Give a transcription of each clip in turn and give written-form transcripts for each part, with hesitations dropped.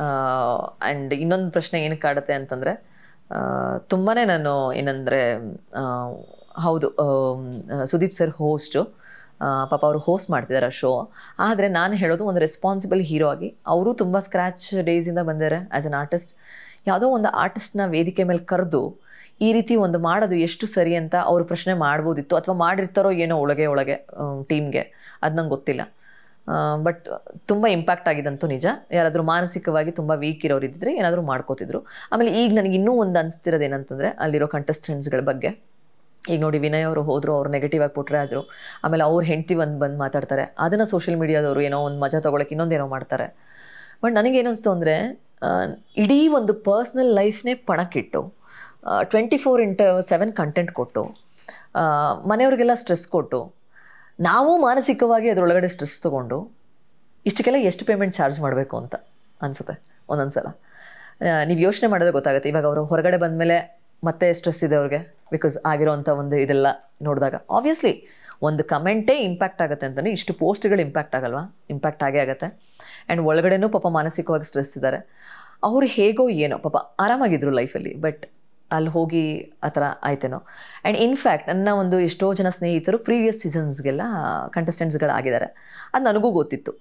And ಇನ್ನೊಂದು ಪ್ರಶ್ನೆ ಏನಕ್ಕೆ ಕಾಡುತ್ತೆ ಅಂತಂದರೆ ತುಂಬಾ ನಾನು ಏನಂದರೆ ಹೌದು ಸುದೀಪ್ ಸರ್ ಹೋಸ್ಟು ಪಾಪ ಅವರು ಹೋಸ್ಟ್ ಮಾಡ್ತಿದ್ದಾರೆ ಆ ಶೋ. ಆದರೆ ನಾನು ಹೇಳೋದು ಒಂದು ರೆಸ್ಪಾನ್ಸಿಬಲ್ ಹೀರೋ ಆಗಿ ಅವರು ತುಂಬ ಸ್ಕ್ರ್ಯಾಚ್ ಡೇಸಿಂದ ಬಂದಿದ್ದಾರೆ ಆ್ಯಸ್ ಅನ್ ಆರ್ಟಿಸ್ಟ್. ಯಾವುದೋ ಒಂದು ಆರ್ಟಿಸ್ಟ್ನ ವೇದಿಕೆ ಮೇಲೆ ಕರೆದು ಈ ರೀತಿ ಒಂದು ಮಾಡೋದು ಎಷ್ಟು ಸರಿ ಅಂತ ಅವರು ಪ್ರಶ್ನೆ ಮಾಡ್ಬೋದಿತ್ತು, ಅಥವಾ ಮಾಡಿರ್ತಾರೋ ಏನೋ ಒಳಗೆ ಟೀಮ್ಗೆ, ಅದು ನಂಗೆ ಗೊತ್ತಿಲ್ಲ. ಬಟ್ ತುಂಬ ಇಂಪ್ಯಾಕ್ಟ್ ಆಗಿದಂತೂ ನಿಜ. ಯಾರಾದರೂ ಮಾನಸಿಕವಾಗಿ ತುಂಬ ವೀಕ್ ಇರೋರು ಇದ್ದರೆ ಏನಾದರೂ ಮಾಡ್ಕೋತಿದ್ರು. ಆಮೇಲೆ ಈಗ ನನಗೆ ಇನ್ನೂ ಒಂದು ಅನಿಸ್ತಿರೋದು ಏನಂತಂದರೆ ಅಲ್ಲಿರೋ ಕಂಟೆಸ್ಟೆಂಟ್ಸ್ಗಳ ಬಗ್ಗೆ. ಈಗ ನೋಡಿ, ವಿನಯ್ ಅವರು ಹೋದರು, ಅವ್ರು ನೆಗೆಟಿವ್ ಆಗಿ ಪುಟ್ರೆ ಆದರು. ಆಮೇಲೆ ಅವ್ರ ಹೆಂಡ್ತಿ ಬಂದು ಮಾತಾಡ್ತಾರೆ, ಅದನ್ನು ಸೋಷಿಯಲ್ ಮೀಡಿಯಾದವರು ಏನೋ ಒಂದು ಮಜಾ ತೊಗೊಳಕ್ಕೆ ಇನ್ನೊಂದೇನೋ ಮಾಡ್ತಾರೆ. ಬಟ್ ನನಗೇನು ಅನಿಸ್ತು ಅಂದರೆ, ಇಡೀ ಒಂದು ಪರ್ಸ್ನಲ್ ಲೈಫ್ನೇ ಪಣಕ್ಕಿಟ್ಟು 24/7 ಕಂಟೆಂಟ್ ಕೊಟ್ಟು ಮನೆಯವ್ರಿಗೆಲ್ಲ ಸ್ಟ್ರೆಸ್ ಕೊಟ್ಟು ನಾವು ಮಾನಸಿಕವಾಗಿ ಅದರೊಳಗಡೆ ಸ್ಟ್ರೆಸ್ ತೊಗೊಂಡು ಇಷ್ಟಕ್ಕೆಲ್ಲ ಎಷ್ಟು ಪೇಮೆಂಟ್ ಚಾರ್ಜ್ ಮಾಡಬೇಕು ಅಂತ ಅನಿಸುತ್ತೆ ಒಂದೊಂದು ಸಲ. ನೀವು ಯೋಚನೆ ಮಾಡಿದ್ರೆ ಗೊತ್ತಾಗುತ್ತೆ. ಇವಾಗ ಅವರು ಹೊರಗಡೆ ಬಂದಮೇಲೆ ಮತ್ತೆ ಸ್ಟ್ರೆಸ್ ಇದೆ ಅವ್ರಿಗೆ, ಬಿಕಾಸ್ ಆಗಿರೋವಂಥ ಒಂದು ಇದೆಲ್ಲ ನೋಡಿದಾಗ ಆಬ್ವಿಯಸ್ಲಿ ಒಂದು ಕಮೆಂಟೇ ಇಂಪ್ಯಾಕ್ಟ್ ಆಗುತ್ತೆ ಅಂತಲೇ ಇಷ್ಟು ಪೋಸ್ಟ್ಗಳು ಇಂಪ್ಯಾಕ್ಟ್ ಆಗಲ್ವಾ? ಇಂಪ್ಯಾಕ್ಟ್ ಆಗೇ ಆಗುತ್ತೆ. ಆ್ಯಂಡ್ ಒಳಗಡೆನೂ ಪಾಪ ಮಾನಸಿಕವಾಗಿ ಸ್ಟ್ರೆಸ್ ಇದ್ದಾರೆ. ಅವರು ಹೇಗೋ ಏನೋ ಪಾಪ ಆರಾಮಾಗಿದ್ರು ಲೈಫಲ್ಲಿ, ಬಟ್ ಅಲ್ಲಿ ಹೋಗಿ ಆ ಥರ ಆಯ್ತೇನೋ. ಆ್ಯಂಡ್ ಇನ್ಫ್ಯಾಕ್ಟ್ ನನ್ನ ಒಂದು ಎಷ್ಟೋ ಜನ ಸ್ನೇಹಿತರು ಪ್ರೀವಿಯಸ್ ಸೀಸನ್ಸ್ಗೆಲ್ಲ ಕಂಟೆಸ್ಟೆಂಟ್ಸ್ಗಳಾಗಿದ್ದಾರೆ. ಅದು ನನಗೂ ಗೊತ್ತಿತ್ತು,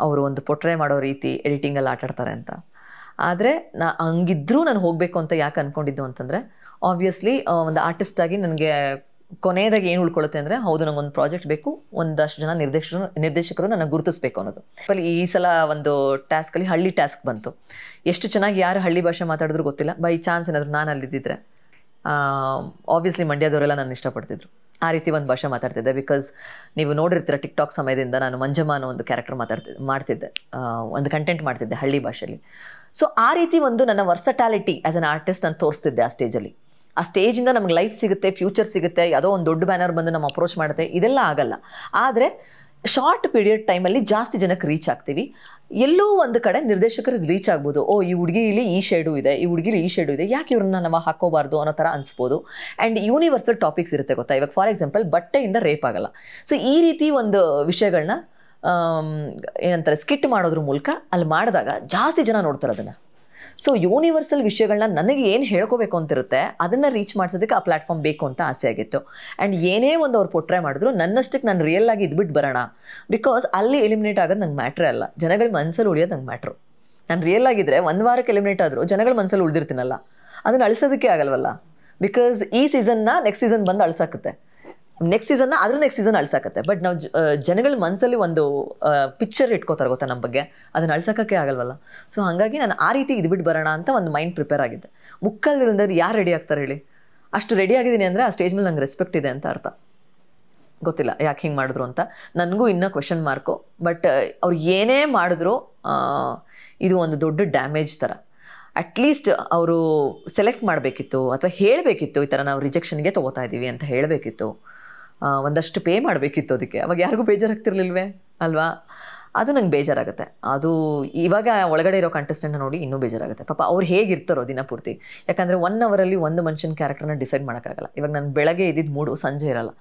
ಅವರು ಒಂದು ಪೊಟ್ರೆ ಮಾಡೋ ರೀತಿ ಎಡಿಟಿಂಗಲ್ಲಿ ಆಟಾಡ್ತಾರೆ ಅಂತ. ಆದರೆ ಹಂಗಿದ್ರೂ ನಾನು ಹೋಗಬೇಕು ಅಂತ ಯಾಕೆ ಅಂದ್ಕೊಂಡಿದ್ದು ಅಂತಂದರೆ, ಆಬ್ವಿಯಸ್ಲಿ ಒಂದು ಆರ್ಟಿಸ್ಟಾಗಿ ನನಗೆ ಕೊನೆಯದಾಗಿ ಏನು ಉಳ್ಕೊಳ್ಳುತ್ತೆ ಅಂದರೆ, ಹೌದು ನನಗೊಂದು ಪ್ರಾಜೆಕ್ಟ್ ಬೇಕು, ಒಂದಷ್ಟು ಜನ ನಿರ್ದೇಶಕರು ನನಗೆ ಗುರುತಿಸ್ಬೇಕು ಅನ್ನೋದು. ಈ ಸಲ ಒಂದು ಟಾಸ್ಕಲ್ಲಿ ಹಳ್ಳಿ ಟಾಸ್ಕ್ ಬಂತು. ಎಷ್ಟು ಚೆನ್ನಾಗಿ ಯಾರು ಹಳ್ಳಿ ಭಾಷೆ ಮಾತಾಡಿದ್ರು ಗೊತ್ತಿಲ್ಲ. ಬೈ ಚಾನ್ಸ್ ಏನಾದರೂ ನಾನು ಅಲ್ಲಿದ್ದಿದ್ರೆ ಆಬ್ವಿಯಸ್ಲಿ ಮಂಡ್ಯದವರೆಲ್ಲ ನಾನು ಇಷ್ಟಪಡ್ತಿದ್ರು. ಆ ರೀತಿ ಒಂದು ಭಾಷೆ ಮಾತಾಡ್ತಿದ್ದೆ. ಬಿಕಾಸ್ ನೀವು ನೋಡಿರ್ತೀರ ಟಿಕ್ಟಾಕ್ ಸಮಯದಿಂದ ನಾನು ಮಂಜಮ್ಮ ಅನ್ನೋ ಒಂದು ಕ್ಯಾರೆಕ್ಟರ್ ಮಾಡ್ತಿದ್ದೆ, ಒಂದು ಕಂಟೆಂಟ್ ಮಾಡ್ತಿದ್ದೆ ಹಳ್ಳಿ ಭಾಷೆಯಲ್ಲಿ. ಸೊ ಆ ರೀತಿ ಒಂದು ನನ್ನ ವರ್ಸಟಾಲಿಟಿ ಆ್ಯಸ್ ಅನ್ ಆರ್ಟಿಸ್ಟ್ ನಾನು ತೋರಿಸ್ತಿದ್ದೆ ಆ ಸ್ಟೇಜಲ್ಲಿ. ಆ ಸ್ಟೇಜಿಂದ ನಮ್ಗೆ ಲೈಫ್ ಸಿಗುತ್ತೆ, ಫ್ಯೂಚರ್ ಸಿಗುತ್ತೆ, ಯಾವುದೋ ಒಂದು ದೊಡ್ಡ ಬ್ಯಾನರ್ ಬಂದು ನಮ್ಮ ಅಪ್ರೋಚ್ ಮಾಡುತ್ತೆ, ಇದೆಲ್ಲ ಆಗಲ್ಲ. ಆದರೆ ಶಾರ್ಟ್ ಪೀರಿಯಡ್ ಟೈಮಲ್ಲಿ ಜಾಸ್ತಿ ಜನಕ್ಕೆ ರೀಚ್ ಆಗ್ತೀವಿ. ಎಲ್ಲೋ ಒಂದು ಕಡೆ ನಿರ್ದೇಶಕರಿಗೆ ರೀಚ್ ಆಗ್ಬೋದು. ಓ, ಈ ಹುಡುಗಿಲಿ ಈ ಶೇಡು ಇದೆ, ಈ ಹುಡುಗಿಲಿ ಈ ಶೇಡು ಇದೆ, ಯಾಕೆ ಇವ್ರನ್ನ ನಾವು ಹಾಕೋಬಾರ್ದು ಅನ್ನೋ ಥರ ಅನಿಸ್ಬೋದು. ಆ್ಯಂಡ್ ಯೂನಿವರ್ಸಲ್ ಟಾಪಿಕ್ಸ್ ಇರುತ್ತೆ ಗೊತ್ತಾ. ಇವಾಗ ಫಾರ್ ಎಕ್ಸಾಂಪಲ್ ಬಟ್ಟೆಯಿಂದ ರೇಪ್ ಆಗಲ್ಲ. ಸೊ ಈ ರೀತಿ ಒಂದು ವಿಷಯಗಳನ್ನ ಏನಂತಾರೆ ಸ್ಕಿಟ್ ಮಾಡೋದ್ರ ಮೂಲಕ ಅಲ್ಲಿ ಮಾಡಿದಾಗ ಜಾಸ್ತಿ ಜನ ನೋಡ್ತಾರೆ ಅದನ್ನು. ಸೊ ಯೂನಿವರ್ಸಲ್ ವಿಷಯಗಳನ್ನ ನನಗೆ ಏನು ಹೇಳ್ಕೋಬೇಕು ಅಂತಿರುತ್ತೆ ಅದನ್ನು ರೀಚ್ ಮಾಡಿಸೋದಕ್ಕೆ ಆ ಪ್ಲ್ಯಾಟ್ಫಾರ್ಮ್ ಬೇಕು ಅಂತ ಆಸೆ ಆಗಿತ್ತು. ಆ್ಯಂಡ್ ಏನೇ ಒಂದು ಅವ್ರು ಪೊಟ್ರೆ ಮಾಡಿದ್ರು ನನ್ನಷ್ಟಕ್ಕೆ ನಾನು ರಿಯಲ್ ಆಗಿ ಇದ್ಬಿಟ್ಟು ಬರೋಣ. ಬಿಕಾಸ್ ಅಲ್ಲಿ ಎಲಿಮಿನೇಟ್ ಆಗೋದು ನಂಗೆ ಮ್ಯಾಟ್ರೇ ಅಲ್ಲ, ಜನಗಳ ಮನಸ್ಸಲ್ಲಿ ಉಳಿಯೋದು ನಂಗೆ ಮ್ಯಾಟ್ರು. ನಾನು ರಿಯಲ್ ಆಗಿದ್ದರೆ ಒಂದು ವಾರಕ್ಕೆ ಎಲಿಮಿನೇಟ್ ಆದರೂ ಜನಗಳ ಮನಸ್ಸಲ್ಲಿ ಉಳಿದಿರ್ತೀನಲ್ಲ, ಅದನ್ನು ಅಳಿಸೋದಕ್ಕೆ ಆಗಲ್ವಲ್ಲ. ಬಿಕಾಸ್ ಈ ಸೀಸನ್ನ ನೆಕ್ಸ್ಟ್ ಸೀಸನ್ ಬಂದು ಅಳಿಸಾಕತ್ತೆ, ನೆಕ್ಸ್ಟ್ ಸೀಸನ್ನ ಅದ್ರ ನೆಕ್ಸ್ಟ್ ಸೀಸನ್ ಅಳ್ಸಾಕತ್ತೆ. ಬಟ್ ನಾವು ಜನಗಳ ಮನಸ್ಸಲ್ಲಿ ಒಂದು ಪಿಕ್ಚರ್ ಇಟ್ಕೋತಾರೆ ಗೊತ್ತಾ ನಮ್ಮ ಬಗ್ಗೆ, ಅದನ್ನು ಅಳ್ಸೋಕ್ಕೆ ಆಗಲ್ವಲ್ಲ. ಸೊ ಹಾಗಾಗಿ ನಾನು ಆ ರೀತಿ ಇದ್ಬಿಟ್ಟು ಬರೋಣ ಅಂತ ಒಂದು ಮೈಂಡ್ ಪ್ರಿಪೇರ್ ಆಗಿದ್ದೆ. ಮುಕ್ಕಲ್ದಿಂದ ಯಾರು ರೆಡಿ ಆಗ್ತಾರೆ ಹೇಳಿ? ಅಷ್ಟು ರೆಡಿ ಆಗಿದ್ದೀನಿ ಅಂದರೆ ಆ ಸ್ಟೇಜ್ ಮೇಲೆ ನಂಗೆ ರೆಸ್ಪೆಕ್ಟ್ ಇದೆ ಅಂತ ಅರ್ಥ. ಗೊತ್ತಿಲ್ಲ ಯಾಕೆ ಹಿಂಗೆ ಮಾಡಿದ್ರು ಅಂತ, ನನಗೂ ಇನ್ನೂ ಕ್ವೆಶನ್ ಮಾರ್ಕು. ಬಟ್ ಅವ್ರು ಏನೇ ಮಾಡಿದ್ರು ಇದು ಒಂದು ದೊಡ್ಡ ಡ್ಯಾಮೇಜ್ ಥರ. ಅಟ್ಲೀಸ್ಟ್ ಅವರು ಸೆಲೆಕ್ಟ್ ಮಾಡಬೇಕಿತ್ತು ಅಥವಾ ಹೇಳಬೇಕಿತ್ತು, ಈ ಥರ ನಾವು ರಿಜೆಕ್ಷನ್ಗೆ ತೊಗೋತಾ ಇದ್ದೀವಿ ಅಂತ ಹೇಳಬೇಕಿತ್ತು. ಒಂದಷ್ಟು ಪೇ ಮಾಡಬೇಕಿತ್ತು ಅದಕ್ಕೆ. ಅವಾಗ ಯಾರಿಗೂ ಬೇಜಾರಾಗ್ತಿರ್ಲಿಲ್ವೇ ಅಲ್ವಾ? ಅದು ನಂಗೆ ಬೇಜಾರಾಗುತ್ತೆ. ಅದು ಇವಾಗ ಒಳಗಡೆ ಇರೋ ಕಂಟೆಸ್ಟೆಂಟ್ನ ನೋಡಿ ಇನ್ನೂ ಬೇಜಾರಾಗುತ್ತೆ. ಪಾಪ ಅವ್ರು ಹೇಗಿರ್ತಾರೋ ದಿನ ಪೂರ್ತಿ. ಯಾಕಂದರೆ 1 ಅವರಲ್ಲಿ ಒಂದು ಮನುಷ್ಯನ ಕ್ಯಾರೆಕ್ಟರ್ನ ಡಿಸೈಡ್ ಮಾಡೋಕ್ಕಾಗಲ್ಲ. ಇವಾಗ ನಾನು ಬೆಳಗ್ಗೆ ಇದ್ದಿದ್ದು ಮೂಡು ಸಂಜೆ ಇರಲ್ಲ,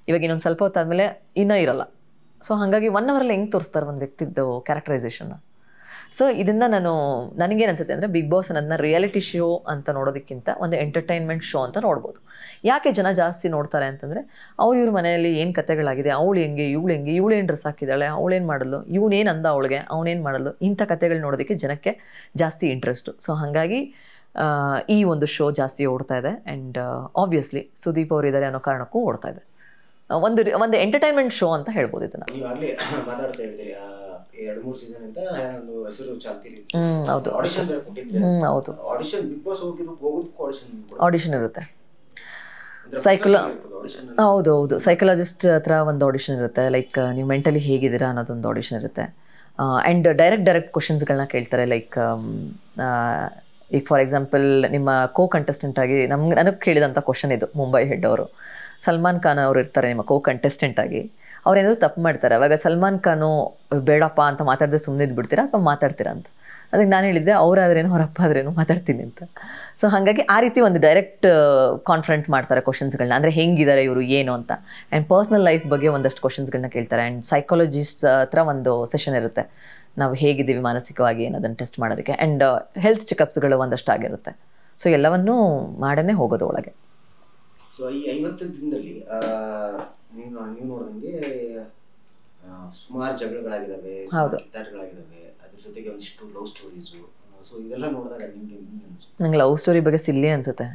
ಇವಾಗ ಇನ್ನೊಂದು ಸ್ವಲ್ಪ ಹೊತ್ತಾದಮೇಲೆ ಇನ್ನೂ ಇರಲ್ಲ. ಸೊ ಹಾಗಾಗಿ 1 ಅವರಲ್ಲಿ ಹೆಂಗೆ ತೋರಿಸ್ತಾರೆ ಒಂದು ವ್ಯಕ್ತಿದ್ದು ಕ್ಯಾರೆಕ್ಟರೈಸೇಷನ್ನ? ಸೊ ಇದನ್ನು ನನಗೇನು ಅನಿಸುತ್ತೆ ಅಂದರೆ, ಬಿಗ್ ಬಾಸ್ ಅನ್ನೋದನ್ನ ರಿಯಾಲಿಟಿ ಶೋ ಅಂತ ನೋಡೋದಕ್ಕಿಂತ ಒಂದು ಎಂಟರ್ಟೈನ್ಮೆಂಟ್ ಶೋ ಅಂತ ನೋಡ್ಬೋದು. ಯಾಕೆ ಜನ ಜಾಸ್ತಿ ನೋಡ್ತಾರೆ ಅಂತಂದರೆ, ಇವ್ರ ಮನೆಯಲ್ಲಿ ಏನು ಕತೆಗಳಾಗಿದೆ, ಅವಳು ಹೆಂಗೆ, ಇವಳೇನು ಡ್ರೆಸ್ ಹಾಕಿದ್ದಾಳೆ, ಅವಳೇನು ಮಾಡಲು, ಇವನೇನು ಅಂದ ಅವಳಿಗೆ, ಅವನೇನು ಮಾಡಲು, ಇಂಥ ಕತೆಗಳು ನೋಡೋದಕ್ಕೆ ಜನಕ್ಕೆ ಜಾಸ್ತಿ ಇಂಟ್ರೆಸ್ಟು. ಸೊ ಹಾಗಾಗಿ ಈ ಒಂದು ಶೋ ಜಾಸ್ತಿ ಓಡ್ತಾ ಇದೆ. ಆ್ಯಂಡ್ ಆಬ್ವಿಯಸ್ಲಿ ಸುದೀಪ್ ಅವರು ಇದ್ದಾರೆ ಅನ್ನೋ ಕಾರಣಕ್ಕೂ ಓಡ್ತಾ ಇದೆ. ಒಂದು ಎಂಟರ್ಟೈನ್ಮೆಂಟ್ ಶೋ ಅಂತ ಹೇಳ್ಬೋದು ಇದನ್ನು. ಹೌದು, ಆಡಿಷನ್ ಇರುತ್ತೆ. ಹೌದು, ಸೈಕಲಾಜಿಸ್ಟ್ ಹತ್ರ ಒಂದು ಆಡಿಷನ್ ಇರುತ್ತೆ. ಲೈಕ್ ನೀವು ಮೆಂಟಲಿ ಹೇಗಿದ್ದೀರಾ ಅನ್ನೋದೊಂದು ಆಡಿಷನ್ ಇರುತ್ತೆ. ಆ್ಯಂಡ್ ಡೈರೆಕ್ಟ್ ಕ್ವಶನ್ಸ್ಗಳನ್ನ ಕೇಳ್ತಾರೆ. ಲೈಕ್ ಈಗ ಫಾರ್ ಎಕ್ಸಾಂಪಲ್ ನಿಮ್ಮ ಕಂಟೆಸ್ಟೆಂಟ್ ಆಗಿ ನನಗೆ ಕೇಳಿದಂಥ ಕ್ವಶನ್ ಇದು. ಮುಂಬೈ ಹೆಡ್ ಅವರು ಸಲ್ಮಾನ್ ಖಾನ್ ಅವರು ಇರ್ತಾರೆ ನಿಮ್ಮ ಕಂಟೆಸ್ಟೆಂಟ್ ಆಗಿ. ಅವ್ರೇನಾದರೂ ತಪ್ಪು ಮಾಡ್ತಾರೆ, ಅವಾಗ ಸಲ್ಮಾನ್ ಖಾನು ಬೇಡಪ್ಪ ಅಂತ ಮಾತಾಡಿದ್ರೆ ಸುಮ್ಮನೆ ಇದ್ಬಿಡ್ತೀರಾ ಅಥವಾ ಮಾತಾಡ್ತೀರಾ ಅಂತ. ಅದಕ್ಕೆ ನಾನು ಹೇಳಿದ್ದೆ, ಅವರಾದ್ರೇನು ಅವರಪ್ಪ ಆದ್ರೇನು ಮಾತಾಡ್ತೀನಿ ಅಂತ. ಸೊ ಹಾಗಾಗಿ ಆ ರೀತಿ ಒಂದು ಡೈರೆಕ್ಟ್ ಕಾನ್ಫ್ರಂಟ್ ಮಾಡ್ತಾರೆ ಕ್ವಶನ್ಸ್ಗಳನ್ನ. ಅಂದರೆ ಹೆಂಗಿದ್ದಾರೆ ಇವರು ಏನು ಅಂತ. ಆ್ಯಂಡ್ ಪರ್ಸ್ನಲ್ ಲೈಫ್ ಬಗ್ಗೆ ಒಂದಷ್ಟು ಕ್ವಶನ್ಸ್ಗಳನ್ನ ಕೇಳ್ತಾರೆ. ಆ್ಯಂಡ್ ಸೈಕಾಲಜಿಸ್ಟ್ ಹತ್ರ ಒಂದು ಸೆಷನ್ ಇರುತ್ತೆ. ನಾವು ಹೇಗಿದ್ದೀವಿ ಮಾನಸಿಕವಾಗಿ ಏನದನ್ನು ಟೆಸ್ಟ್ ಮಾಡೋದಕ್ಕೆ. ಆ್ಯಂಡ್ ಹೆಲ್ತ್ ಚೆಕಪ್ಸ್ಗಳು ಒಂದಷ್ಟು ಆಗಿರುತ್ತೆ. ಸೊ ಎಲ್ಲವನ್ನೂ ಮಾಡೇ ಹೋಗೋದು ಒಳಗೆ. ಸೊ ಈ 50 ದಿನದಲ್ಲಿ ನೀವು ನೋಡಿದಂಗೆ ಸುಮಾರು ಜಗಳಗಳಾಗಿದ್ದಾವೆ, ಕಿತ್ತಾಟಗಳಾಗಿದ್ದಾವೆ, ಅದ್ರ ಜೊತೆಗೆ ಒಂದಿಷ್ಟು ಲವ್ ಸ್ಟೋರೀಸು. ಸೊ ಇದೆಲ್ಲ ನೋಡಿದಾಗ ನಂಗೆ ಲವ್ ಸ್ಟೋರಿ ಬಗ್ಗೆ ಸಿಲ್ಲಿ ಅನಿಸುತ್ತೆ.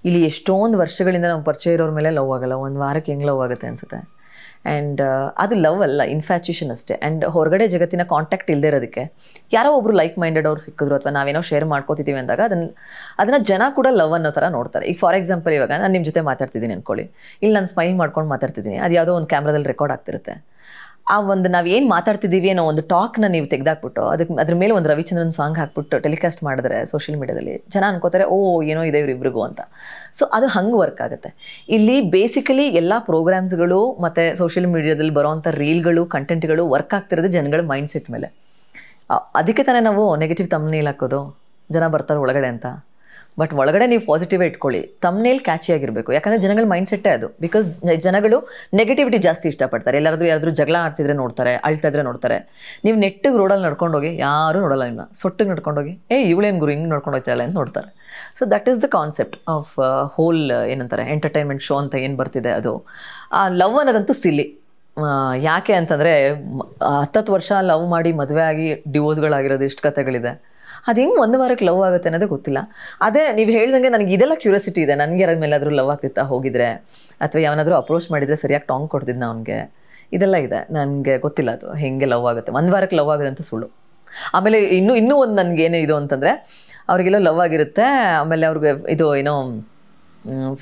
ಇಲ್ಲಿ ಎಷ್ಟೊಂದು ವರ್ಷಗಳಿಂದ ನಾವು ಪರಿಚಯ ಇರೋರ ಮೇಲೆ ಲವ್ ಆಗಲ್ಲ, ಒಂದು ವಾರಕ್ಕೆ ಹೆಂಗೆ ಲವ್ ಆಗುತ್ತೆ ಅನಿಸುತ್ತೆ. ಆ್ಯಂಡ್ ಅದು ಲವ್ ಅಲ್ಲ, ಇನ್ಫ್ಯಾಚುಯೇಷನ್ ಅಷ್ಟೇ. ಆ್ಯಂಡ್ ಹೊರಗಡೆ ಜಗತ್ತಿನ ಕಾಂಟ್ಯಾಕ್ಟ್ ಇಲ್ಲದೆ ಇರೋದಕ್ಕೆ ಯಾರೋ ಒಬ್ರು ಲೈಕ್ ಮೈಂಡೆಡ್ ಅವ್ರು ಸಿಕ್ಕಿದ್ರು ಅಥವಾ ನಾವೇನೋ ಶೇರ್ ಮಾಡ್ಕೋತಿದ್ದೀವಿ ಅಂದಾಗ ಅದನ್ನು ಜನ ಕೂಡ ಲವ್ ಅನ್ನೋ ಥರ ನೋಡ್ತಾರೆ. ಈಗ ಫಾರ್ ಎಕ್ಸಾಂಪಲ್ ಇವಾಗ ನಾನು ನಿಮ್ಮ ಜೊತೆ ಮಾತಾಡ್ತಿದ್ದೀನಿ ಅಂದ್ಕೊಳ್ಳಿ, ಇಲ್ಲಿ ನಾನು ಸ್ಮೈಲ್ ಮಾಡ್ಕೊಂಡು ಮಾತಾಡ್ತಿದ್ದೀನಿ, ಅದು ಯಾವುದೋ ಒಂದು ಕ್ಯಾಮ್ರಾದಲ್ಲಿ ರೆಕಾರ್ಡ್ ಆಗ್ತಿರುತ್ತೆ. ಆ ಒಂದು ನಾವು ಏನು ಮಾತಾಡ್ತಿದ್ದೀವಿ ಅನ್ನೋ ಒಂದು ಟಾಕ್ನ ನೀವು ತೆಗೆದಾಕ್ಬಿಟ್ಟು ಅದ್ರ ಮೇಲೆ ಒಂದು ರವಿಚಂದ್ರನ್ ಸಾಂಗ್ ಹಾಕ್ಬಿಟ್ಟು ಟೆಲಿಕಾಸ್ಟ್ ಮಾಡಿದ್ರೆ ಸೋಷಿಯಲ್ ಮೀಡಿಯಾದಲ್ಲಿ ಜನ ಅನ್ಕೋತಾರೆ ಓ ಏನೋ ಇದೆ ಇವ್ರಿಬ್ರಿಗೂ ಅಂತ. ಸೊ ಅದು ಹಂಗೆ ವರ್ಕ್ ಆಗುತ್ತೆ. ಇಲ್ಲಿ ಬೇಸಿಕಲಿ ಎಲ್ಲ ಪ್ರೋಗ್ರಾಮ್ಸ್ಗಳು ಮತ್ತು ಸೋಷಿಯಲ್ ಮೀಡಿಯಾದಲ್ಲಿ ಬರೋವಂಥ ರೀಲ್ಗಳು ಕಂಟೆಂಟ್ಗಳು ವರ್ಕ್ ಆಗ್ತಿರೋದು ಜನಗಳ ಮೈಂಡ್ ಸೆಟ್ ಮೇಲೆ. ಅದಕ್ಕೆ ತಾನೇ ನಾವು ನೆಗೆಟಿವ್ ತಮ್ನೇಲ್ ಹಾಕೋದು, ಜನ ಬರ್ತಾರೆ ಒಳಗಡೆ ಅಂತ. ಬಟ್ ಒಳಗಡೆ ನೀವು ಪಾಸಿಟಿವೇ ಇಟ್ಕೊಳ್ಳಿ, ತಮ್ನೇಲ್ ಕ್ಯಾಚಿ ಆಗಿರಬೇಕು. ಯಾಕಂದರೆ ಜನಗಳ ಮೈಂಡ್ ಸೆಟ್ಟೇ ಅದು. ಬಿಕಾಸ್ ಜನಗಳು ನೆಗೆಟಿವಿಟಿ ಜಾಸ್ತಿ ಇಷ್ಟಪಡ್ತಾರೆ. ಯಾರಾದರೂ ಜಗಳ ಆಡ್ತಿದ್ರೆ ನೋಡ್ತಾರೆ, ಅಳ್ತಿದ್ರೆ ನೋಡ್ತಾರೆ. ನೀವು ನೆಟ್ಟಿಗೆ ರೋಡಲ್ಲಿ ನಡ್ಕೊಂಡೋಗಿ ಯಾರೂ ನೋಡಲ್ಲ, ನಿಮ್ಮನ್ನ ಸೊಟ್ಟಿಗೆ ನಡ್ಕೊಂಡೋಗಿ ಇವಳೇನು ಗುರು ಹಿಂಗೆ ನಡ್ಕೊಂಡು ಹೋಗ್ತಾಯಿಲ್ಲ ಅಂತ ನೋಡ್ತಾರೆ. So that is the concept of whole ಏನಂತಾರೆ ಎಂಟರ್ಟೈನ್ಮೆಂಟ್ ಶೋ ಅಂತ ಏನು ಬರ್ತಿದೆ ಅದು. ಆ ಲವ್ ಅನ್ನೋದಂತೂ ಸಿಲ್ಲಿ. ಯಾಕೆ ಅಂತಂದರೆ 10 ವರ್ಷ ಲವ್ ಮಾಡಿ ಮದುವೆ ಆಗಿ ಡಿವೋರ್ಸ್ಗಳಾಗಿರೋದು ಎಷ್ಟು ಕಥೆಗಳಿದೆ. ಅದು ಹೆಂಗೆ ಒಂದು ವಾರಕ್ಕೆ ಲವ್ ಆಗುತ್ತೆ ಅನ್ನೋದೇ ಗೊತ್ತಿಲ್ಲ. ಅದೇ ನೀವು ಹೇಳ್ದಂಗೆ ನನಗೆ ಇದೆಲ್ಲ ಕ್ಯೂರಿಯಾಸಿಟಿ ಇದೆ. ನನಗೆ ಯಾರ ಮೇಲಾದರೂ ಲವ್ ಆಗ್ತಿತ್ತಾ ಹೋಗಿದ್ರೆ, ಅಥವಾ ಯಾವನಾದರೂ ಅಪ್ರೋಚ್ ಮಾಡಿದರೆ ಸರಿಯಾಗಿ ಟಾಂಗ್ ಕೊಡ್ತಿದ್ನ ಅವನಿಗೆ, ಇದೆಲ್ಲ ಇದೆ. ನನಗೆ ಗೊತ್ತಿಲ್ಲ ಅದು ಹೆಂಗೆ ಲವ್ ಆಗುತ್ತೆ. ಒಂದು ವಾರಕ್ಕೆ ಲವ್ ಆಗೋದಂತೂ ಸುಳ್ಳು. ಆಮೇಲೆ ಇನ್ನೂ ಒಂದು ನನಗೇನು ಇದು ಅಂತಂದರೆ, ಅವ್ರಿಗೆಲ್ಲೋ ಲವ್ ಆಗಿರುತ್ತೆ, ಆಮೇಲೆ ಅವ್ರಿಗೆ ಇದು ಏನೋ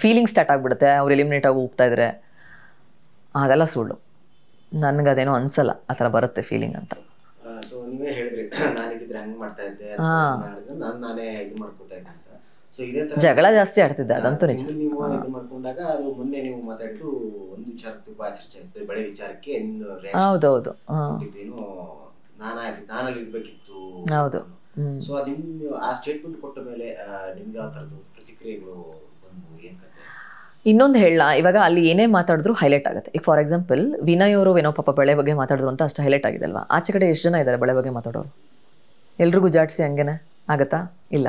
ಫೀಲಿಂಗ್ ಸ್ಟಾರ್ಟ್ ಆಗಿಬಿಡುತ್ತೆ, ಅವ್ರು ಎಲಿಮಿನೇಟ್ ಆಗಿ ಹೋಗ್ತಾ ಇದ್ದಾರೆ, ಅದೆಲ್ಲ ಸುಳ್ಳು. ನನಗೆ ಅದೇನೋ ಅನಿಸಲ್ಲ ಆ ಥರ ಬರುತ್ತೆ ಫೀಲಿಂಗ್ ಅಂತ. ಸೊ ನೀವೇ ಹೇಳಿದ್ರಿ ನಾನಿದ್ರೆ ಹಂಗೆ ಮಾಡ್ತಾ ಇದ್ದೆ, ನಾನೇ ಇದು ಮಾಡ್ಕೊತಾ ಇದ್ದೆ ಅಂತ. ಸೊ ಇದೇ ತರ ಜಗಳ ಜಾಸ್ತಿ ಆಡ್ತಿದ್ದೆ, ಅದಂತೂ ನಿಜ. ನೀವು ಇದು ಮಾಡ್ಕೊಂಡಾಗ ಅದು ಮೊನ್ನೆ ನೀವು ಮಾತಾಡಿದ್ದು ಒಂದು ವಿಚಾರ ತುಂಬಾ ಚರ್ಚೆ ಆಯ್ತು, ಬೆಳೆ ವಿಚಾರಕ್ಕೆ ಹೌದೌದು ಏನು ನಾನಲ್ಲಿ ಇರ್ಬೇಕಿತ್ತು. ಹೌದು. ಸೊ ನಿಮ್ಗೆ ಆ ಸ್ಟೇಟ್ಮೆಂಟ್ ಕೊಟ್ಟ ಮೇಲೆ ನಿಮ್ಗೆ ಆ ಥರದ್ದು ಪ್ರತಿಕ್ರಿಯೆಗಳು ಬಂದು ಏನ್ ಕತೆ? ಇನ್ನೊಂದು ಹೇಳ, ಇವಾಗ ಅಲ್ಲಿ ಏನೇ ಮಾತಾಡಿದ್ರು ಹೈಲೈಟ್ ಆಗುತ್ತೆ. ಈಗ ಫಾರ್ ಎಕ್ಸಾಂಪಲ್ ವಿನಯ್ ಅವರು ಏನೋ ಪಾಪ ಬೆಳೆ ಬಗ್ಗೆ ಮಾತಾಡಿದ್ರು ಅಂತ ಅಷ್ಟು ಹೈಲೈಟ್ ಆಗಿದೆ ಅಲ್ವಾ. ಆಚೆ ಕಡೆ ಎಷ್ಟು ಜನ ಇದ್ದಾರೆ ಬೆಳೆ ಬಗ್ಗೆ ಮಾತಾಡೋರು? ಎಲ್ರಿಗೂ ಜಾಡ್ಸಿ ಹಂಗೇನೆ ಆಗುತ್ತಾ? ಇಲ್ಲ.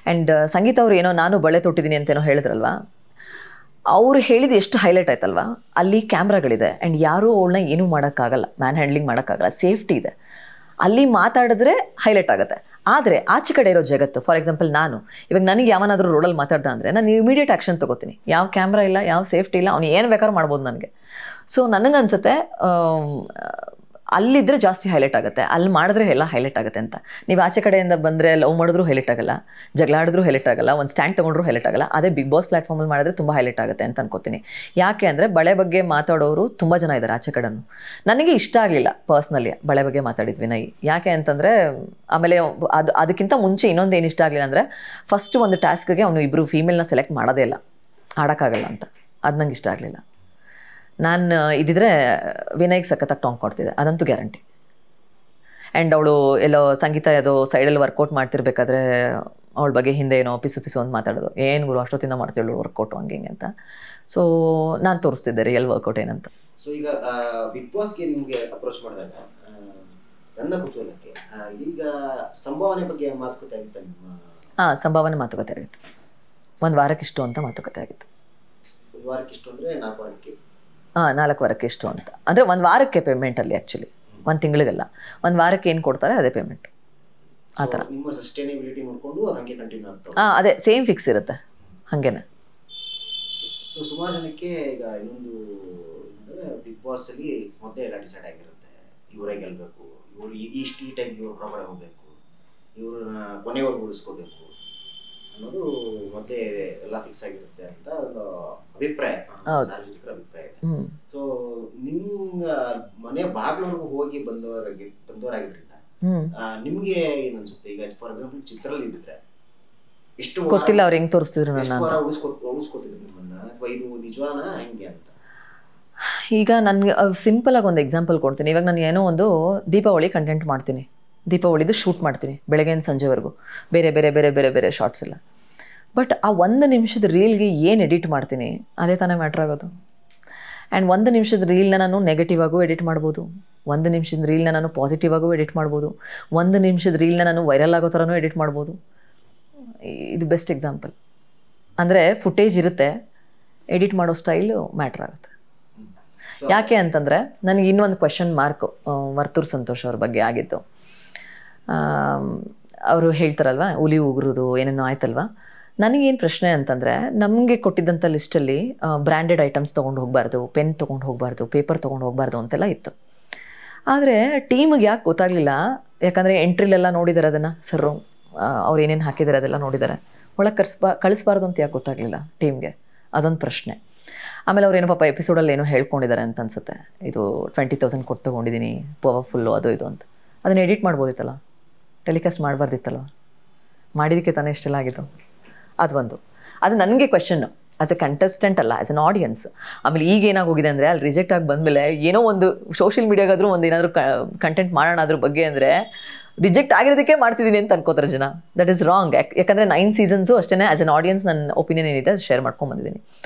ಆ್ಯಂಡ್ ಸಂಗೀತ ಅವ್ರು ಏನೋ ನಾನು ಬಳೆ ತೊಟ್ಟಿದ್ದೀನಿ ಅಂತೇನೋ ಹೇಳಿದ್ರಲ್ವಾ, ಅವ್ರು ಹೇಳಿದ್ದು ಎಷ್ಟು ಹೈಲೈಟ್ ಆಯ್ತಲ್ವಾ. ಅಲ್ಲಿ ಕ್ಯಾಮ್ರಾಗಳಿದೆ ಆ್ಯಂಡ್ ಯಾರೂ ಅವಳನ್ನ ಏನೂ ಮಾಡೋಕ್ಕಾಗಲ್ಲ, ಮ್ಯಾನ್ ಹ್ಯಾಂಡ್ಲಿಂಗ್ ಮಾಡೋಕ್ಕಾಗಲ್ಲ, ಸೇಫ್ಟಿ ಇದೆ. ಅಲ್ಲಿ ಮಾತಾಡಿದ್ರೆ ಹೈಲೈಟ್ ಆಗುತ್ತೆ. ಆದರೆ ಆಚೆ ಕಡೆ ಇರೋ ಜಗತ್ತು, ಫಾರ್ ಎಕ್ಸಾಂಪಲ್ ನಾನು ಇವಾಗ ನನಗೆ ಯಾವನಾದರೂ ರೋಡಲ್ಲಿ ಮಾತಾಡ್ದ ಅಂದರೆ ನಾನು ಇಮಿಡಿಯೇಟ್ ಆ್ಯಕ್ಷನ್ ತೊಗೋತೀನಿ. ಯಾವ ಕ್ಯಾಮ್ರಾ ಇಲ್ಲ, ಯಾವ ಸೇಫ್ಟಿ ಇಲ್ಲ, ಅವ್ನು ಏನು ಬೇಕಾದ್ರೂ ಮಾಡ್ಬೋದು ನನಗೆ. ಸೊ ನನಗನ್ಸುತ್ತೆ ಅಲ್ಲಿದ್ದರೆ ಜಾಸ್ತಿ ಹೈಲೈಟ್ ಆಗುತ್ತೆ, ಅಲ್ಲಿ ಮಾಡಿದ್ರೆ ಎಲ್ಲ ಹೈಲೈಟ್ ಆಗುತ್ತೆ ಅಂತ. ನೀವು ಆಚೆ ಕಡೆಯಿಂದ ಬಂದರೆ ಲವ್ ಮಾಡಿದ್ರೂ ಹೈಲೈಟ್ ಆಗಲ್ಲ, ಜಗಳ ಆಡಿದ್ರೂ ಹೈಲೈಟ್ ಆಗಲ್ಲ, ಒಂದು ಸ್ಟ್ಯಾಂಡ್ ತೊಗೊಂಡ್ರೂ ಹೈಲೈಟ್ ಆಗಲ್ಲ. ಅದೇ ಬಿಗ್ ಬಾಸ್ ಪ್ಲಾಟ್ಫಾರ್ಮಲ್ಲಿ ಮಾಡಿದ್ರೆ ತುಂಬ ಹೈಲೈಟ್ ಆಗುತ್ತೆ ಅಂತ ಅನ್ಕೋತೀನಿ. ಯಾಕೆ ಅಂದರೆ ಬಳೆ ಬಗ್ಗೆ ಮಾತಾಡೋರು ತುಂಬ ಜನ ಇದ್ದಾರೆ ಆಚೆ ಕಡೆನೂ. ನನಗೆ ಇಷ್ಟ ಆಗಲಿಲ್ಲ ಪರ್ಸ್ನಲಿ ಬಳೆ ಬಗ್ಗೆ ಮಾತಾಡಿದ್ವಿ ವಿನಯ್. ಯಾಕೆ ಅಂತಂದರೆ ಆಮೇಲೆ ಅದಕ್ಕಿಂತ ಮುಂಚೆ ಇನ್ನೊಂದು ಏನು ಇಷ್ಟ ಆಗಲಿಲ್ಲ ಅಂದರೆ, ಫಸ್ಟ್ ಒಂದು ಟಾಸ್ಕ್ಗೆ ಅವನು ಇಬ್ಬರು ಫೀಮೇಲ್ನ ಸೆಲೆಕ್ಟ್ ಮಾಡೋದೇ ಇಲ್ಲ, ಆಡೋಕ್ಕಾಗಲ್ಲ ಅಂತ. ಅದು ನಂಗೆ ಇಷ್ಟ ಆಗಲಿಲ್ಲ. ನಾನು ಇದ್ದಿದ್ರೆ ವಿನಯ್ಗೆ ಸಖತ್ತಾಗಿ ಟಾಂಗ್ ಕೊಡ್ತಿದ್ದೆ, ಅದಂತೂ ಗ್ಯಾರಂಟಿ. ಆ್ಯಂಡ್ ಅವಳು ಎಲ್ಲೋ ಸಂಗೀತ ಯಾವುದೋ ಸೈಡಲ್ಲಿ ವರ್ಕೌಟ್ ಮಾಡ್ತಿರ್ಬೇಕಾದ್ರೆ ಅವಳ ಬಗ್ಗೆ ಹಿಂದೆ ಏನೋ ಪಿಸು ಅಂತ ಮಾತಾಡೋದು, ಏನು ಗುರು ಅಷ್ಟೊತ್ತಿಂದ ಮಾಡ್ತಿಳು ವರ್ಕೌಟು ಹಂಗೆ ಹಿಂಗೆ ಅಂತ. ಸೊ ನಾನು ತೋರಿಸ್ತಿದ್ದೆ ರಿಯಲ್ ವರ್ಕೌಟ್ ಏನಂತ. ಸೊ ಈಗ ಬಿಗ್ ಬಾಸ್ಗೆ ನಿಮಗೆ ಅಪ್ರೋಚ್ ಮಾಡಿದಾಗ ನನ್ನ ಕುತೂಹಲಕ್ಕೆ ಈಗ ಸಂಭಾವನೆ ಬಗ್ಗೆ ಮಾತುಕತೆ ಆಗಿತ್ತು ನಿಮ್ಮ? ಸಂಭಾವನೆ ಮಾತುಕತೆ ಆಗಿತ್ತು. ಒಂದು ವಾರಕ್ಕೆ ಇಷ್ಟು ಅಂತ ಮಾತುಕತೆ ಆಗಿತ್ತು. ಒಂದು ವಾರಕ್ಕೆ ಇಷ್ಟು ಅಂದರೆ 4 ವಾರಕ್ಕೆ? 4 ವಾರಕ್ಕೆ ಇಷ್ಟು ಅಂತ. ಅಂದರೆ ಒಂದು ವಾರಕ್ಕೆ ಪೇಮೆಂಟಲ್ಲಿ, ಆ್ಯಕ್ಚುಲಿ ಒಂದು ತಿಂಗಳಿಗೆಲ್ಲ, ಒಂದು ವಾರಕ್ಕೆ ಏನು ಕೊಡ್ತಾರೆ ಅದೇ ಪೇಮೆಂಟ್. ಆ ಥರ ನಿಮ್ಮ ಸಸ್ಟೈನೇಬಿಲಿಟಿ ನೋಡಿಕೊಂಡು ಹಾಗೆ ಕಂಟಿನ್ಯೂ ಆಗ್ತದೆ. ಅದೇ ಸೇಮ್ ಫಿಕ್ಸ್ ಇರುತ್ತೆ ಹಾಗೇನೆ. ಸುಮಾರು ಜನಕ್ಕೆ ಈಗ ಇನ್ನೊಂದು ಅಂದರೆ ಬಿಗ್ ಬಾಸಲ್ಲಿ ಮೊದಲೇ ಎಲ್ಲ ಡಿಸೈಡ್ ಆಗಿರುತ್ತೆ, ಇವರೇ ಗೆಲ್ಲಬೇಕು, ಇವರು ಈ ಟೈಮ್ಗೆ ಇವ್ರು ಹೊರಗಡೆ ಹೋಗಬೇಕು, ಇವ್ರನ್ನ ಕೊನೆಯವ್ರಿಗೆ ಉಳಿಸ್ಕೋಬೇಕು ಅನ್ನೋದು ಮೊದಲೇ ಎಲ್ಲ ಫಿಕ್ಸ್ ಆಗಿರುತ್ತೆ ಅಂತ ಒಂದು ಅಭಿಪ್ರಾಯ, ಸಾರ್ವಜನಿಕರ ಅಭಿಪ್ರಾಯ ಇದೆ. ಸೊ ನಿಮ್ಮ ಮನೆ ಬಾಗಿಲವರೆಗೂ ಹೋಗಿ ಬಂದವರಾಗಿದ್ರಿಂದ ನಿಮ್ಗೆ ಏನ್ ಅನ್ಸುತ್ತೆ? ಈಗ ಫಾರ್ ಎಕ್ಸಾಂಪಲ್ ಚಿತ್ರದಲ್ಲಿ ಇದ್ದಿದ್ರೆ ಎಷ್ಟು ಗೊತ್ತಿಲ್ಲ ಅವ್ರು ಹೆಂಗ್ ತೋರಿಸ್ತಿದ್ರು ಉಳಿಸ್ಕೊತಿದ್ರು ನಿಮ್ಮನ್ನ, ಅಥವಾ ಇದು ನಿಜವಾನ ಹೆಂಗೆ ಅಂತ? ಈಗ ನನಗೆ ಸಿಂಪಲ್ ಆಗಿ ಒಂದು ಎಕ್ಸಾಂಪಲ್ ಕೊಡ್ತೀನಿ. ಇವಾಗ ನಾನು ಏನೋ ಒಂದು ದೀಪಾವಳಿ ಕಂಟೆಂಟ್ ಮಾಡ್ತೀನಿ, ದೀಪಾವಳಿದು ಶೂಟ್ ಮಾಡ್ತೀನಿ ಬೆಳಗ್ಗೆಯಿಂದ ಸಂಜೆವರೆಗೂ, ಬೇರೆ ಬೇರೆ ಬೇರೆ ಬೇರೆ ಬೇರೆ ಶಾರ್ಟ್ಸ್ ಎಲ್ಲ. ಬಟ್ ಆ 1 ನಿಮಿಷದ ರೀಲ್ಗೆ ಏನು ಎಡಿಟ್ ಮಾಡ್ತೀನಿ ಅದೇ ತಾನೇ ಮ್ಯಾಟ್ರ್ ಆಗೋದು. ಆ್ಯಂಡ್ 1 ನಿಮಿಷದ ರೀಲ್ನ ನಾನು ನೆಗೆಟಿವ್ ಆಗು ಎಡಿಟ್ ಮಾಡ್ಬೋದು, 1 ನಿಮಿಷದ ರೀಲ್ನ ನಾನು ಪಾಸಿಟಿವ್ ಆಗು ಎಡಿಟ್ ಮಾಡ್ಬೋದು, 1 ನಿಮಿಷದ ರೀಲ್ನ ನಾನು ವೈರಲ್ ಆಗೋ ಥರನೂ ಎಡಿಟ್ ಮಾಡ್ಬೋದು. ಇದು ಬೆಸ್ಟ್ ಎಕ್ಸಾಂಪಲ್. ಅಂದರೆ ಫುಟೇಜ್ ಇರುತ್ತೆ, ಎಡಿಟ್ ಮಾಡೋ ಸ್ಟೈಲು ಮ್ಯಾಟ್ರ್ ಆಗುತ್ತೆ. ಯಾಕೆ ಅಂತಂದರೆ ನನಗೆ ಇನ್ನೊಂದು ಕ್ವೆಶನ್ ಮಾರ್ಕು ವರ್ತೂರ್ ಸಂತೋಷ್ ಅವ್ರ ಬಗ್ಗೆ ಆಗಿತ್ತು. ಅವರು ಹೇಳ್ತಾರಲ್ವ ಹುಲಿ ಉಗುರೋದು ಏನೇನೋ ಆಯ್ತಲ್ವ. ನನಗೇನು ಪ್ರಶ್ನೆ ಅಂತಂದರೆ, ನಮಗೆ ಕೊಟ್ಟಿದ್ದಂಥ ಲಿಸ್ಟಲ್ಲಿ ಬ್ರ್ಯಾಂಡೆಡ್ ಐಟಮ್ಸ್ ತೊಗೊಂಡು ಹೋಗಬಾರ್ದು, ಪೆನ್ ತೊಗೊಂಡು ಹೋಗಬಾರ್ದು, ಪೇಪರ್ ತೊಗೊಂಡು ಹೋಗಬಾರ್ದು ಅಂತೆಲ್ಲ ಇತ್ತು. ಆದರೆ ಟೀಮಿಗೆ ಯಾಕೆ ಗೊತ್ತಾಗಲಿಲ್ಲ? ಯಾಕಂದರೆ ಎಂಟ್ರಿಲೆಲ್ಲ ನೋಡಿದ್ದಾರೆ ಅದನ್ನು, ಸರ್ ಅವ್ರು ಏನೇನು ಹಾಕಿದ್ದಾರೆ ಅದೆಲ್ಲ ನೋಡಿದ್ದಾರೆ. ಒಳಗೆ ಕಳಿಸ್ಬಾರ್ದು ಅಂತ ಯಾಕೆ ಗೊತ್ತಾಗಲಿಲ್ಲ ಟೀಮ್ಗೆ? ಅದೊಂದು ಪ್ರಶ್ನೆ. ಆಮೇಲೆ ಅವ್ರೇನೋ ಪಾಪ ಎಪಿಸೋಡಲ್ಲಿ ಏನೋ ಹೇಳ್ಕೊಂಡಿದ್ದಾರೆ ಅಂತ ಅನ್ಸುತ್ತೆ, ಇದು 20,000 ಕೊಟ್ಟು ತೊಗೊಂಡಿದ್ದೀನಿ, ಪವರ್ಫುಲ್ಲು ಅದು ಇದು ಅಂತ. ಅದನ್ನು ಎಡಿಟ್ ಮಾಡ್ಬೋದಿತ್ತಲ್ಲ, ಟೆಲಿಕಾಸ್ಟ್ ಮಾಡಬಾರ್ದಿತ್ತಲ್ಲ, ಮಾಡಿದ್ದಕ್ಕೆ ತಾನೇ ಇಷ್ಟೆಲ್ಲ ಆಗಿತ್ತು. ಅದು ನನಗೆ ಕ್ವೆಶನ್ನು ಆ್ಯಸ್ ಎ ಕಂಟೆಸ್ಟೆಂಟ್ ಅಲ್ಲ, ಆ್ಯಸ್ ಎನ್ ಆಡಿಯನ್ಸ್. ಆಮೇಲೆ ಈಗ ಏನಾಗೋಗಿದೆ ಅಂದರೆ, ಅಲ್ಲಿ ರಿಜೆಕ್ಟ್ ಆಗಿ ಬಂದಮೇಲೆ ಏನೋ ಒಂದು ಸೋಷಿಯಲ್ ಮೀಡಿಯಾಗಾದರೂ ಒಂದು ಏನಾದರೂ ಕಂಟೆಂಟ್ ಮಾಡೋಣ ಅದ್ರ ಬಗ್ಗೆ ಅಂದರೆ, ರಿಜೆಕ್ಟ್ ಆಗಿರೋದಕ್ಕೆ ಮಾಡ್ತಿದ್ದೀನಿ ಅಂತ ಅನ್ಕೋತಾರೆ ಜನ. That is wrong. ಯಾಕಂದರೆ 9 ಸೀಸನ್ಸು ಅಷ್ಟೇ ಆ್ಯಸ್ ಎನ್ ಆಡಿಯನ್ಸ್ ನನ್ನ ಒಪಿನಿಯನ್ ಏನಿದೆ ಅದು ಶೇರ್ ಮಾಡ್ಕೊಂಬಂದಿದ್ದೀನಿ.